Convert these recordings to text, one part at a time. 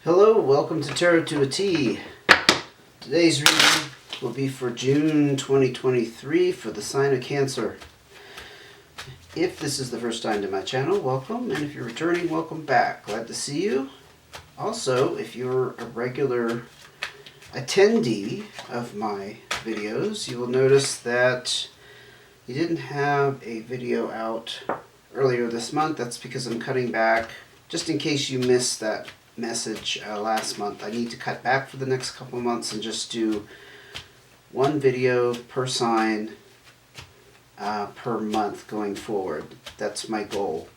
Hello, welcome to Tarot to a T. Today's reading will be for June 2023 for the sign of Cancer. If this is the first time to my channel, welcome, and if you're returning, welcome back. Glad to see you. Also, if you're a regular attendee of my videos, you will notice that you didn't have a video out earlier this month. That's because I'm cutting back, just in case you missed that message last month. I need to cut back for the next couple of months and just do one video per sign per month going forward. That's my goal.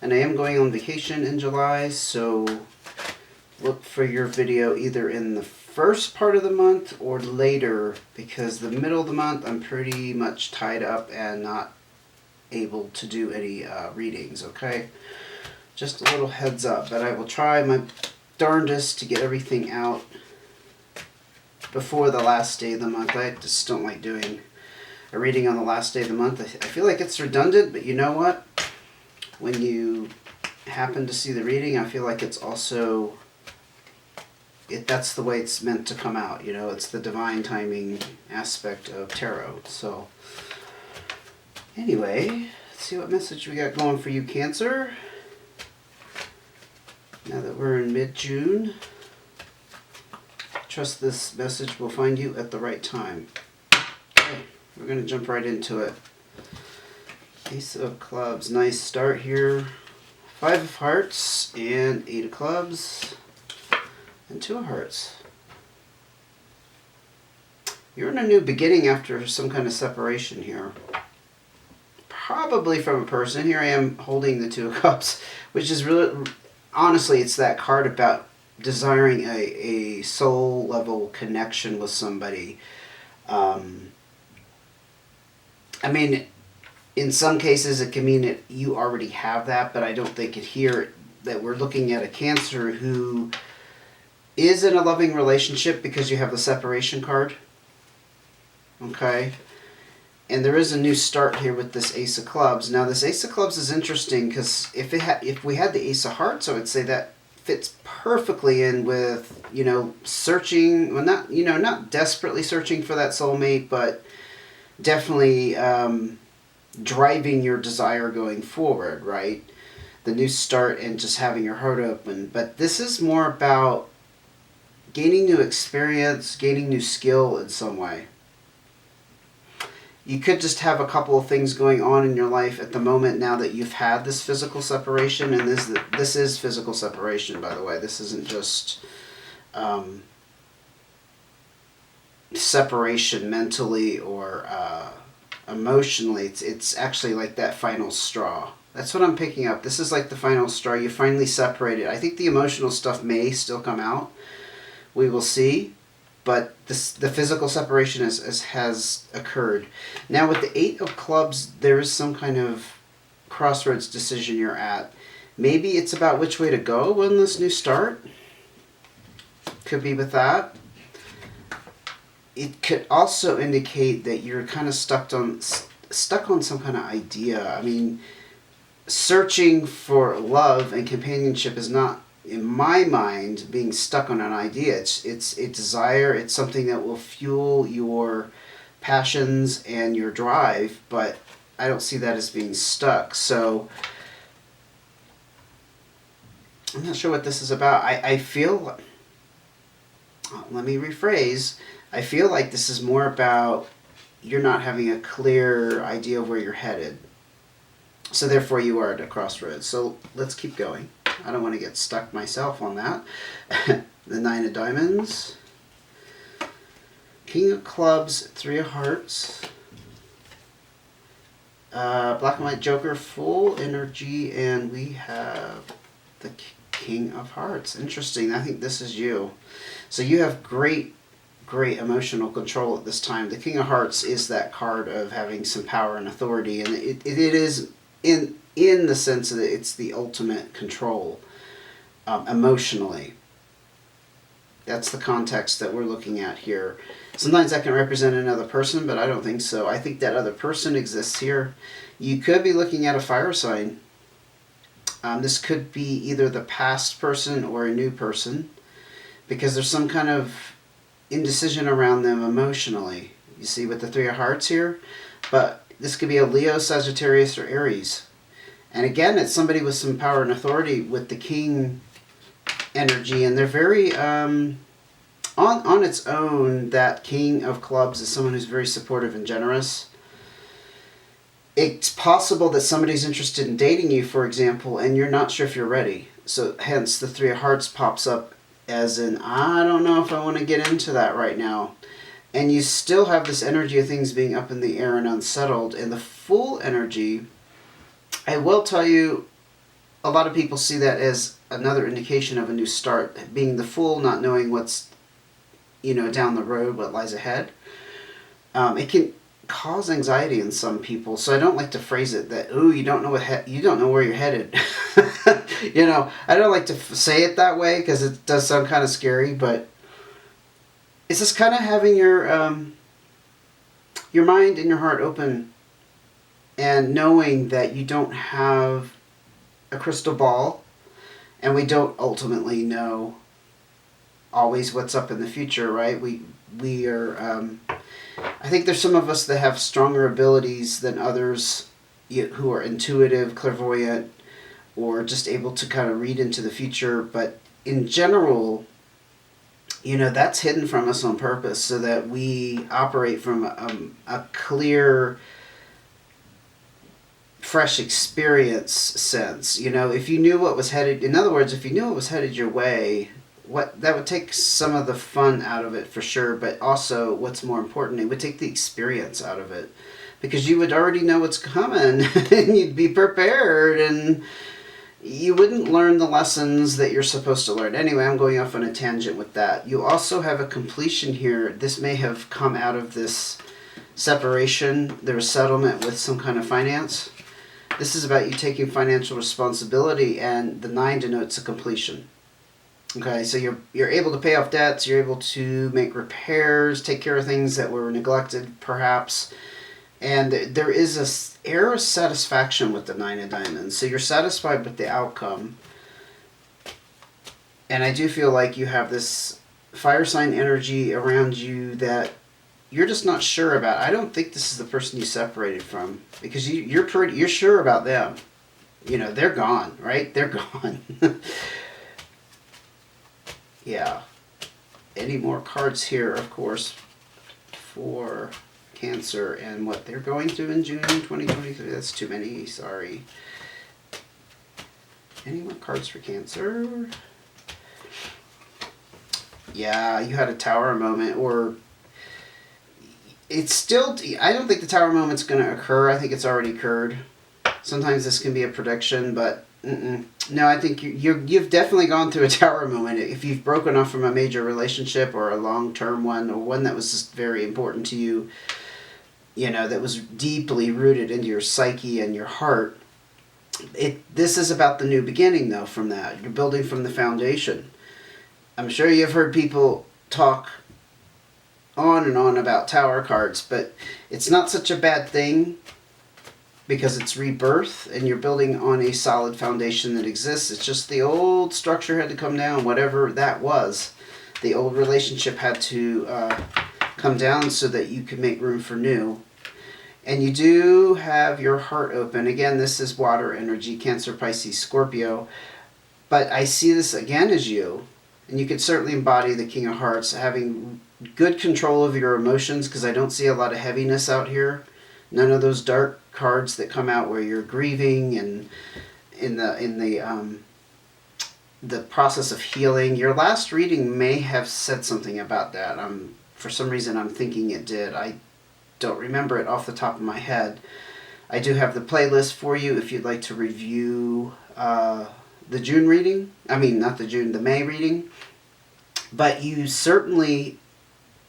And I am going on vacation in July, so look for your video either in the first part of the month or later, because the middle of the month I'm pretty much tied up and not able to do any readings, okay? Just a little heads up, but I will try my darndest to get everything out before the last day of the month. I just don't like doing a reading on the last day of the month. I feel like it's redundant, but you know what? When you happen to see the reading, I feel like it's also, that's the way it's meant to come out. You know, it's the divine timing aspect of tarot. So, anyway, let's see what message we got going for you, Cancer. Now that we're in mid-June, trust this message will find you at the right time. Okay, we're going to jump right into it. Ace of Clubs, nice start here. 5 of Hearts and 8 of Clubs and 2 of Hearts. You're in a new beginning after some kind of separation here. Probably from a person. Here I am holding the 2 of Cups, which is really... Honestly, it's that card about desiring a soul level connection with somebody. I mean, in some cases it can mean that you already have that, but I don't think it here that we're looking at a Cancer who is in a loving relationship because you have the separation card. Okay? And there is a new start here with this Ace of Clubs. Now, this Ace of Clubs is interesting because if we had the Ace of Hearts, I would say that fits perfectly in with, you know, searching, well, not, you know, not desperately searching for that soulmate, but definitely driving your desire going forward, right? The new start and just having your heart open. But this is more about gaining new experience, gaining new skill in some way. You could just have a couple of things going on in your life at the moment now that you've had this physical separation. And this is physical separation, by the way. This isn't just separation mentally or emotionally. It's actually like that final straw. That's what I'm picking up. This is like the final straw. You finally separated. I think the emotional stuff may still come out. We will see. But the physical separation has occurred. Now with the 8 of Clubs, there is some kind of crossroads decision you're at. Maybe it's about which way to go in this new start. Could be with that. It could also indicate that you're kind of stuck on some kind of idea. I mean, searching for love and companionship is not, in my mind, being stuck on an idea. It's a desire. It's something that will fuel your passions and your drive, but I don't see that as being stuck. So I'm not sure what this is about. I feel, let me rephrase, I feel like this is more about you're not having a clear idea of where you're headed. So therefore you are at a crossroads. So let's keep going. I don't want to get stuck myself on that. The 9 of Diamonds. King of Clubs, 3 of Hearts. Black and White Joker, full energy, and we have the King of Hearts. Interesting. I think this is you. So you have great emotional control at this time. The King of Hearts is that card of having some power and authority, and it is in the sense that it's the ultimate control emotionally. That's the context that we're looking at here. Sometimes that can represent another person, but I don't think so. I think that other person exists here. You could be looking at a fire sign. This could be either the past person or a new person. because there's some kind of indecision around them emotionally. You see with the Three of Hearts here? But this could be a Leo, Sagittarius, or Aries. And again, it's somebody with some power and authority with the King energy, and they're very, on its own, that King of Clubs is someone who's very supportive and generous. It's possible that somebody's interested in dating you, for example, and you're not sure if you're ready. So hence the Three of Hearts pops up as in, I don't know if I want to get into that right now. And you still have this energy of things being up in the air and unsettled. And the Fool energy, I will tell you, a lot of people see that as another indication of a new start. Being the Fool, not knowing what's, down the road, what lies ahead. It can cause anxiety in some people, so I don't like to phrase it that, ooh, you don't know where you're headed. I don't like to say it that way because it does sound kind of scary, but it's just kind of having your mind and your heart open and knowing that you don't have a crystal ball, and we don't ultimately know always what's up in the future, right? We are I think there's some of us that have stronger abilities than others who are intuitive, clairvoyant, or just able to kind of read into the future. But in general, that's hidden from us on purpose so that we operate from a clear, fresh experience sense. If you knew what was headed, in other words, if you knew what was headed your way, that would take some of the fun out of it for sure, but also what's more important, it would take the experience out of it, because you would already know what's coming and you'd be prepared and you wouldn't learn the lessons that you're supposed to learn. Anyway, I'm going off on a tangent with that. You also have a completion here. This may have come out of this separation. There was settlement with some kind of finance. This is about you taking financial responsibility, and the 9 denotes a completion. Okay, so you're able to pay off debts, you're able to make repairs, take care of things that were neglected, perhaps. And there is an air of satisfaction with the 9 of Diamonds. So you're satisfied with the outcome. And I do feel like you have this fire sign energy around you that you're just not sure about. I don't think this is the person you separated from, because you're sure about them. They're gone, right? They're gone. Yeah. Any more cards here, of course, for Cancer and what they're going through in June 2023. That's too many, sorry. Any more cards for Cancer? Yeah, you had a Tower moment, or it's still, I don't think the Tower moment's going to occur. I think it's already occurred. Sometimes this can be a prediction, but no, I think you've definitely gone through a Tower moment. If you've broken off from a major relationship or a long-term one, or one that was just very important to you, that was deeply rooted into your psyche and your heart. This is about the new beginning, though, from that. You're building from the foundation. I'm sure you've heard people talk on and on about Tower cards, but it's not such a bad thing, because it's rebirth and you're building on a solid foundation that exists. It's just the old structure had to come down, whatever that was. The old relationship had to come down so that you could make room for new. And you do have your heart open. Again, this is water energy, Cancer, Pisces, Scorpio. But I see this again as you. And you could certainly embody the King of Hearts, having good control of your emotions, because I don't see a lot of heaviness out here. None of those dark cards that come out where you're grieving and in the process of healing. Your last reading may have said something about that. For some reason I'm thinking it did. I don't remember it off the top of my head. I do have the playlist for you if you'd like to review the June reading. I mean, not the June, the May reading. But you certainly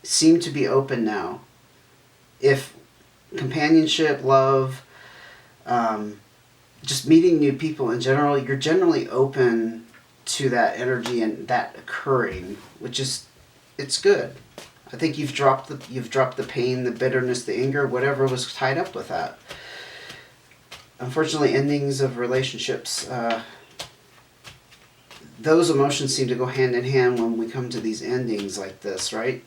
seem to be open now. If companionship, love, just meeting new people in general, you're generally open to that energy and that occurring, which is, it's good. I think you've dropped the pain, the bitterness, the anger, whatever was tied up with that. Unfortunately, endings of relationships, those emotions seem to go hand in hand when we come to these endings like this, right?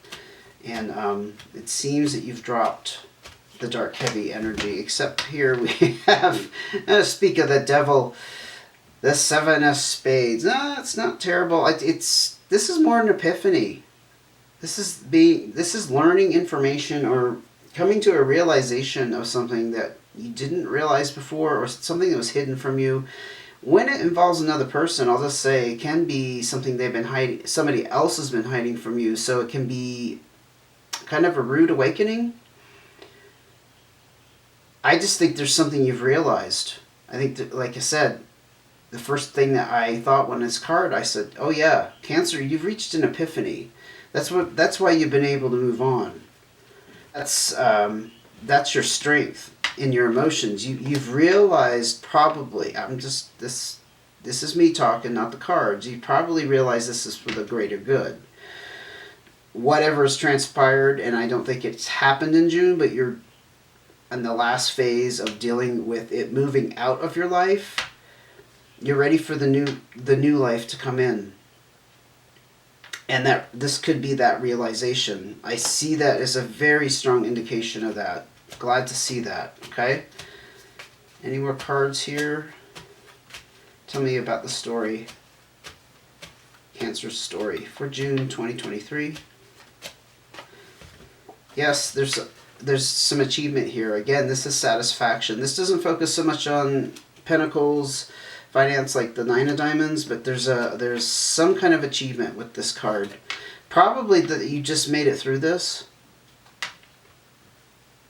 And it seems that you've dropped the dark, heavy energy, except here we have, speak of the devil, the 7 of spades. No, it's not terrible. This is more an epiphany. This is learning information or coming to a realization of something that you didn't realize before, or something that was hidden from you. When it involves another person, I'll just say it can be something they've been hiding, somebody else has been hiding from you, so it can be kind of a rude awakening. I just think there's something you've realized. I think that, like I said, the first thing that I thought when this card, I said, oh yeah, Cancer, you've reached an epiphany. That's why you've been able to move on. That's your strength in your emotions. You've realized, probably, this is me talking, not the cards. You probably realize this is for the greater good. Whatever has transpired, and I don't think it's happened in June, but you're in the last phase of dealing with it moving out of your life. You're ready for the new life to come in. And that this could be that realization. I see that as a very strong indication of that. Glad to see that, okay? Any more cards here? Tell me about the story. Cancer's story for June 2023. Yes, there's some achievement here. Again, this is satisfaction. This doesn't focus so much on pentacles, finance, like the 9 of diamonds, but there's some kind of achievement with this card. Probably that you just made it through this.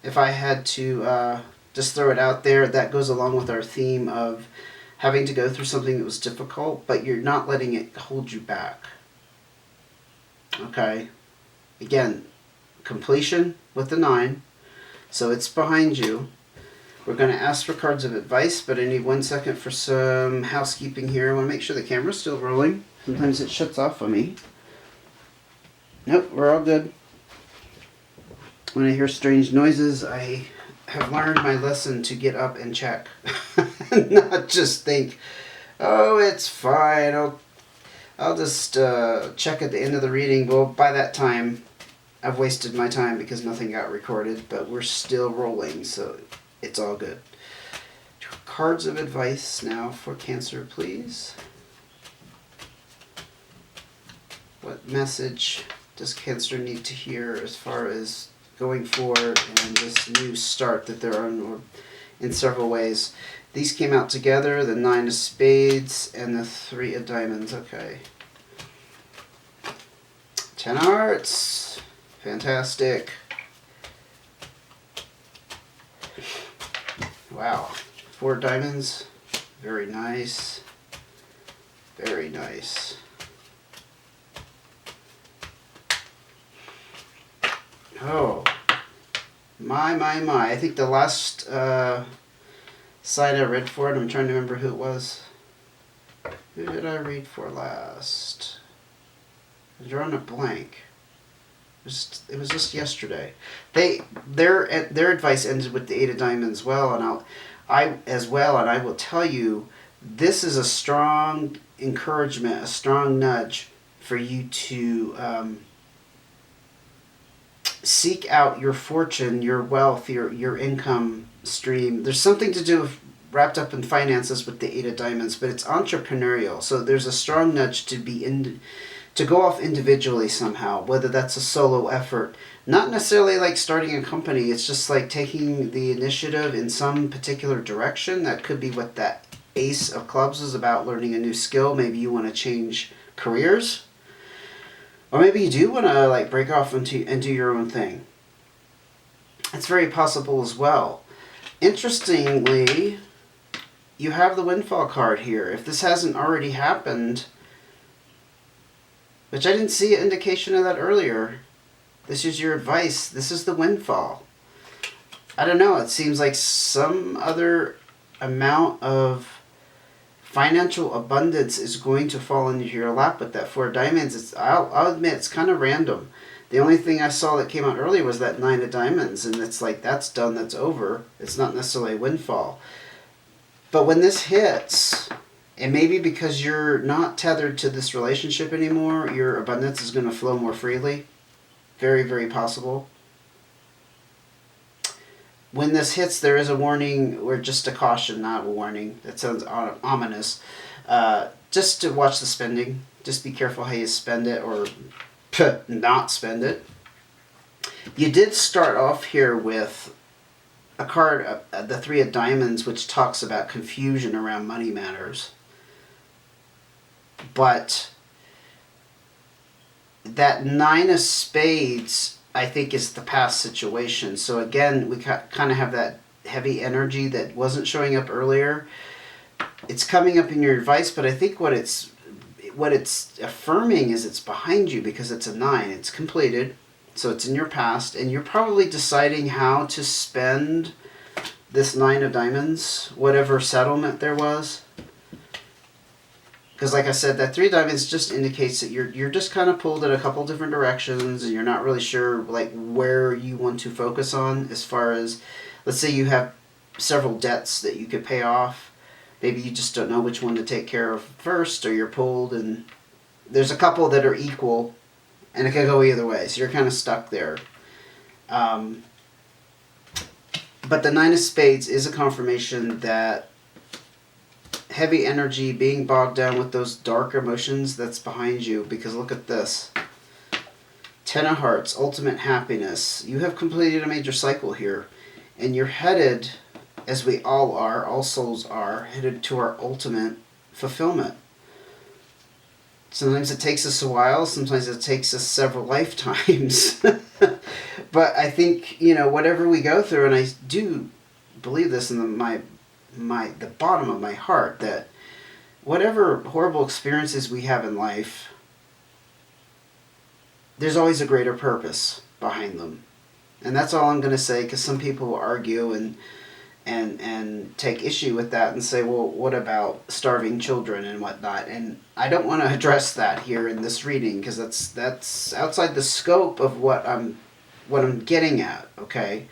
If I had to just throw it out there, that goes along with our theme of having to go through something that was difficult, but you're not letting it hold you back. Okay? Again, completion with the 9, so it's behind you. We're going to ask for cards of advice, but I need 1 second for some housekeeping here. I want to make sure the camera's still rolling. Sometimes it shuts off on me. Nope, we're all good. When I hear strange noises, I have learned my lesson to get up and check. Not just think, oh, it's fine, I'll just check at the end of the reading. Well, by that time, I've wasted my time because nothing got recorded, but we're still rolling, so it's all good. Cards of advice now for Cancer, please. What message does Cancer need to hear as far as going forward and this new start that they're on in several ways? These came out together, the 9 of spades and the 3 of diamonds. Okay. 10 of hearts. Fantastic. Wow. 4 diamonds. Very nice. Very nice. Oh. My. I think the last side I read for it, I'm trying to remember who it was. Who did I read for last? I'm drawing a blank. It was just yesterday. Their advice ended with the 8 of diamonds. Well, and I will tell you, this is a strong encouragement, a strong nudge for you to seek out your fortune, your wealth, your income stream. There's something to do with wrapped up in finances with the 8 of diamonds, but it's entrepreneurial. So there's a strong nudge to go off individually somehow, whether that's a solo effort. Not necessarily like starting a company, it's just like taking the initiative in some particular direction. That could be what that Ace of Clubs is about, learning a new skill. Maybe you want to change careers. Or maybe you do want to like break off and do your own thing. It's very possible as well. Interestingly, you have the windfall card here. If this hasn't already happened, which I didn't see an indication of that earlier, this is your advice. This is the windfall. I don't know. It seems like some other amount of financial abundance is going to fall into your lap with that 4 of diamonds. I'll admit, it's kind of random. The only thing I saw that came out earlier was that 9 of diamonds, and it's like, that's done, that's over. It's not necessarily a windfall. But when this hits, And maybe because you're not tethered to this relationship anymore, your abundance is going to flow more freely. Very, very possible. When this hits, there is a warning, or just a caution, not a warning. That sounds ominous. Just to watch the spending. Just be careful how you spend it, or not spend it. You did start off here with a card, the Three of Diamonds, which talks about confusion around money matters. But that Nine of Spades, I think, is the past situation. So again, we kind of have that heavy energy that wasn't showing up earlier. It's coming up in your advice, but I think what it's affirming is it's behind you, because it's a 9. It's completed, so it's in your past, and you're probably deciding how to spend this 9 of Diamonds, whatever settlement there was. Because like I said, that 3 of Diamonds just indicates that you're just kind of pulled in a couple different directions, and you're not really sure like where you want to focus on, as far as, let's say you have several debts that you could pay off. Maybe you just don't know which one to take care of first, or you're pulled, and there's a couple that are equal, and it can go either way, so you're kind of stuck there. But the 9 of Spades is a confirmation that heavy energy, being bogged down with those dark emotions, that's behind you. Because look at this. 10 of Hearts, ultimate happiness. You have completed a major cycle here, and you're headed, as we all are, all souls are, headed to our ultimate fulfillment. Sometimes it takes us a while, sometimes it takes us several lifetimes. But I think, whatever we go through, and I do believe this in the bottom of my heart, that whatever horrible experiences we have in life, there's always a greater purpose behind them. And that's all I'm going to say, because some people will argue and take issue with that and say, well, what about starving children and whatnot? And I don't want to address that here in this reading, because that's outside the scope of what I'm getting at, okay?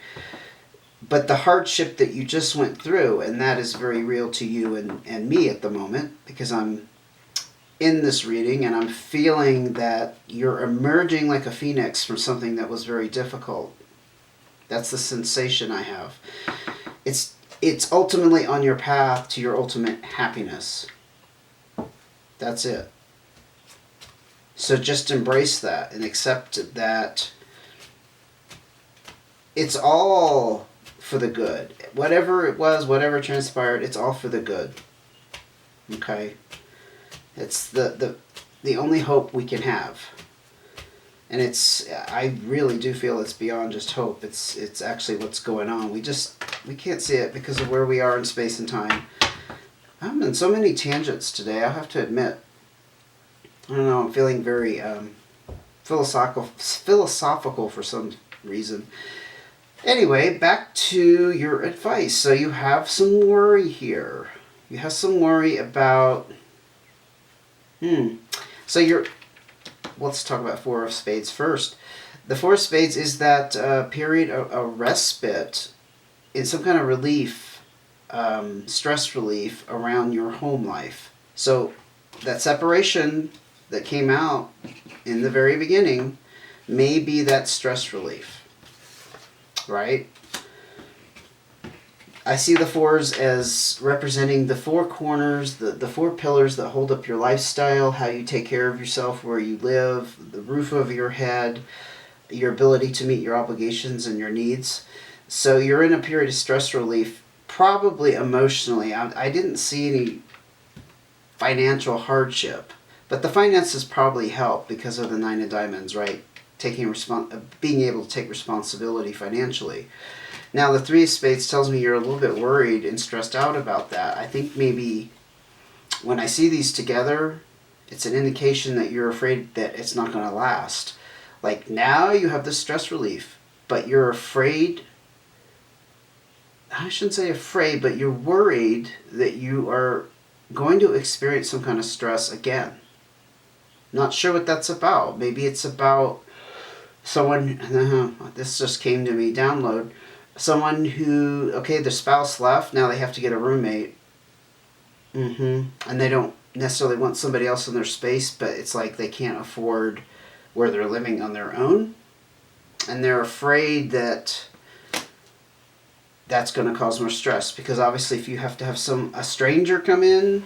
But the hardship that you just went through, and that is very real to you and me at the moment, because I'm in this reading and I'm feeling that you're emerging like a phoenix from something that was very difficult. That's the sensation I have. It's ultimately on your path to your ultimate happiness. That's it. So just embrace that and accept that it's all for the good. Whatever it was, whatever transpired, it's all for the good. Okay? It's the only hope we can have. And I really do feel it's beyond just hope. It's actually what's going on. We can't see it because of where we are in space and time. I'm in so many tangents today, I have to admit. I don't know, I'm feeling very philosophical for some reason. Anyway, back to your advice. So you have some worry here. You have some worry about... So let's talk about Four of Spades first. The Four of Spades is that period of a respite in some kind of relief, stress relief around your home life. So that separation that came out in the very beginning may be that stress relief. Right? I see the fours as representing the four corners, the four pillars that hold up your lifestyle, how you take care of yourself, where you live, the roof over your head, your ability to meet your obligations and your needs. So you're in a period of stress relief, probably emotionally. I didn't see any financial hardship, but the finances probably help because of the Nine of Diamonds, right? Being able to take responsibility financially. Now the Three of Spades tells me you're a little bit worried and stressed out about that. I think maybe when I see these together, it's an indication that you're afraid that it's not going to last. Like now you have this stress relief, but you're afraid, I shouldn't say afraid, but you're worried that you are going to experience some kind of stress again. Not sure what that's about. Maybe it's about someone, this just came to me, download, someone who, okay, their spouse left, now they have to get a roommate. And they don't necessarily want somebody else in their space, but it's like they can't afford where they're living on their own. And they're afraid that that's going to cause more stress, because obviously if you have to have a stranger come in,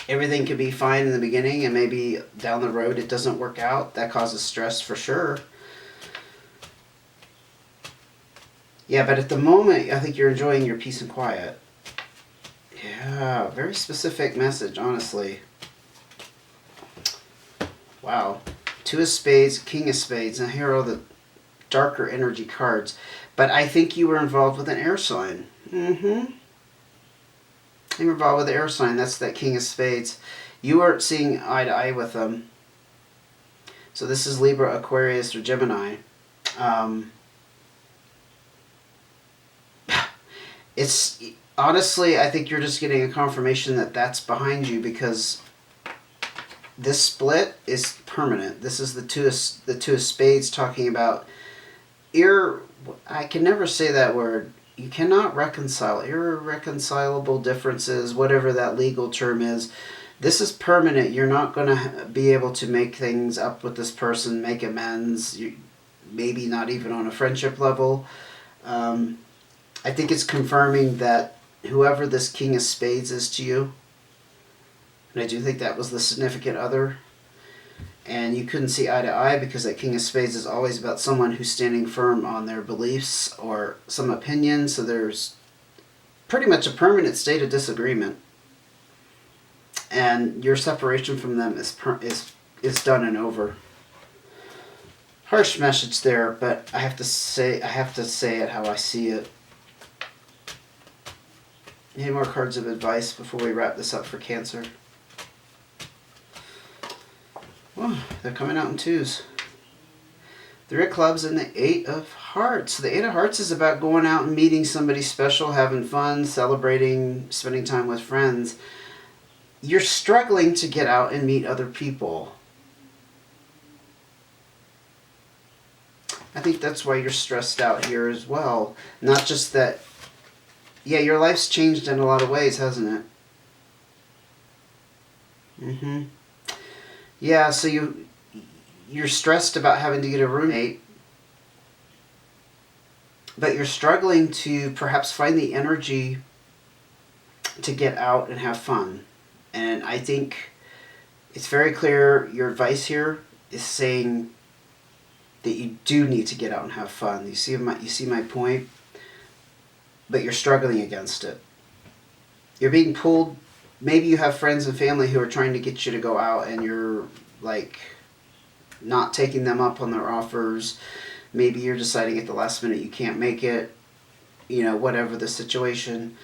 everything could be fine in the beginning and maybe down the road it doesn't work out. That causes stress for sure. Yeah, but at the moment I think you're enjoying your peace and quiet. Yeah, very specific message, honestly. Wow. Two of Spades, King of Spades, and here are all the darker energy cards. But I think you were involved with an air sign. You were involved with the air sign. That's that King of Spades. You weren't seeing eye to eye with them. So this is Libra, Aquarius, or Gemini. It's honestly, I think you're just getting a confirmation that that's behind you, because this split is permanent. This is the two of Spades talking about I can never say that word. You cannot reconcile irreconcilable differences, whatever that legal term is. This is permanent. You're not going to be able to make things up with this person, make amends. Maybe not even on a friendship level. I think it's confirming that whoever this King of Spades is to you, and I do think that was the significant other, and you couldn't see eye to eye because that King of Spades is always about someone who's standing firm on their beliefs or some opinion, so there's pretty much a permanent state of disagreement. And your separation from them is done and over. Harsh message there, but I have to say it how I see it. Any more cards of advice before we wrap this up for Cancer? Oh, they're coming out in twos. 3 of Clubs and the 8 of Hearts. The 8 of Hearts is about going out and meeting somebody special, having fun, celebrating, spending time with friends. You're struggling to get out and meet other people. I think that's why you're stressed out here as well. Not just that, yeah, your life's changed in a lot of ways, hasn't it? Yeah, so you're stressed about having to get a roommate, but you're struggling to perhaps find the energy to get out and have fun. And I think it's very clear your advice here is saying that you do need to get out and have fun. You see my point? But you're struggling against it. You're being pulled. Maybe you have friends and family who are trying to get you to go out and you're like not taking them up on their offers. Maybe you're deciding at the last minute you can't make it. Whatever the situation.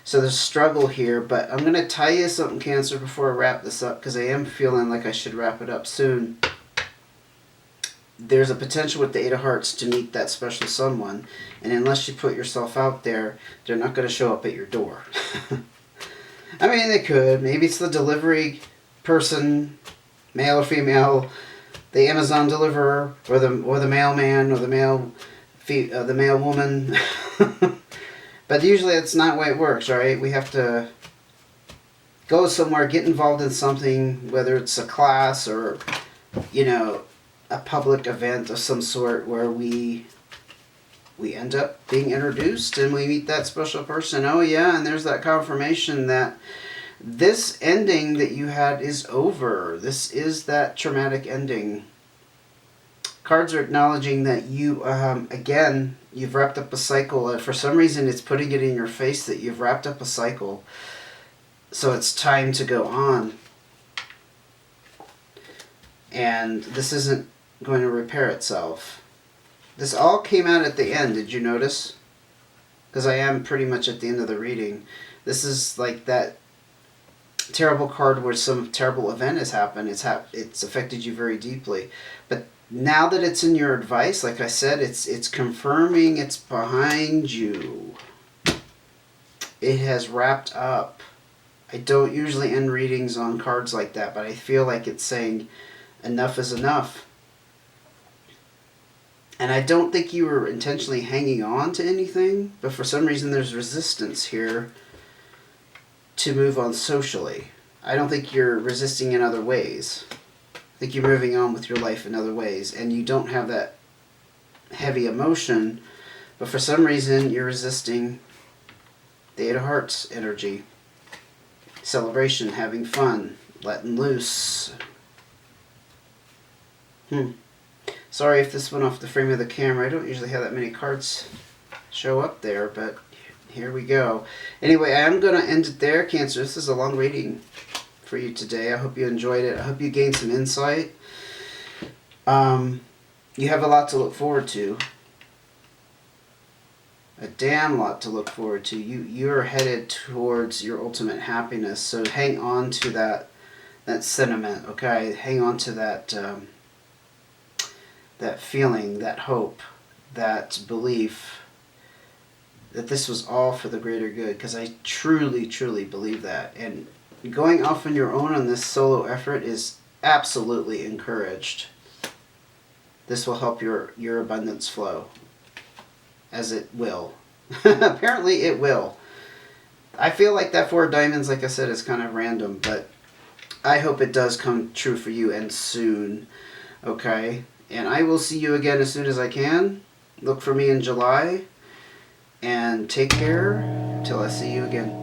So there's struggle here, but I'm going to tell you something, Cancer, before I wrap this up, because I am feeling like I should wrap it up soon. There's a potential with the 8 of Hearts to meet that special someone, and unless you put yourself out there, they're not going to show up at your door. I mean, they could. Maybe it's the delivery person, male or female, the Amazon deliverer, or the mailman, or the mail woman. But usually it's not the way it works, right? We have to go somewhere, get involved in something, whether it's a class or, a public event of some sort where we end up being introduced and we meet that special person. Oh yeah, and there's that confirmation that this ending that you had is over. This is that traumatic ending. Cards are acknowledging that you, again, you've wrapped up a cycle. And for some reason, it's putting it in your face that you've wrapped up a cycle. So it's time to go on. And this isn't going to repair itself. This all came out at the end. Did you notice? Because I am pretty much at the end of the reading. This is like that terrible card where some terrible event has happened. It's affected you very deeply. But now that it's in your advice, like I said, it's confirming it's behind you. It has wrapped up. I don't usually end readings on cards like that, but I feel like it's saying enough is enough. And I don't think you were intentionally hanging on to anything, but for some reason there's resistance here to move on socially. I don't think you're resisting in other ways. I think you're moving on with your life in other ways, and you don't have that heavy emotion, but for some reason you're resisting the Eight of Hearts energy. Celebration, having fun, letting loose. Sorry if this went off the frame of the camera. I don't usually have that many cards show up there, but here we go. Anyway, I am going to end it there, Cancer. This is a long reading for you today. I hope you enjoyed it. I hope you gained some insight. You have a lot to look forward to. A damn lot to look forward to. You're headed towards your ultimate happiness, so hang on to that sentiment, okay? Hang on to that that feeling, that hope, that belief that this was all for the greater good, because I truly, truly believe that. And going off on your own on this solo effort is absolutely encouraged. This will help your abundance flow, as it will. Apparently it will. I feel like that Four of Diamonds, like I said, is kind of random, but I hope it does come true for you, and soon. Okay? And I will see you again as soon as I can. Look for me in July. And take care till I see you again.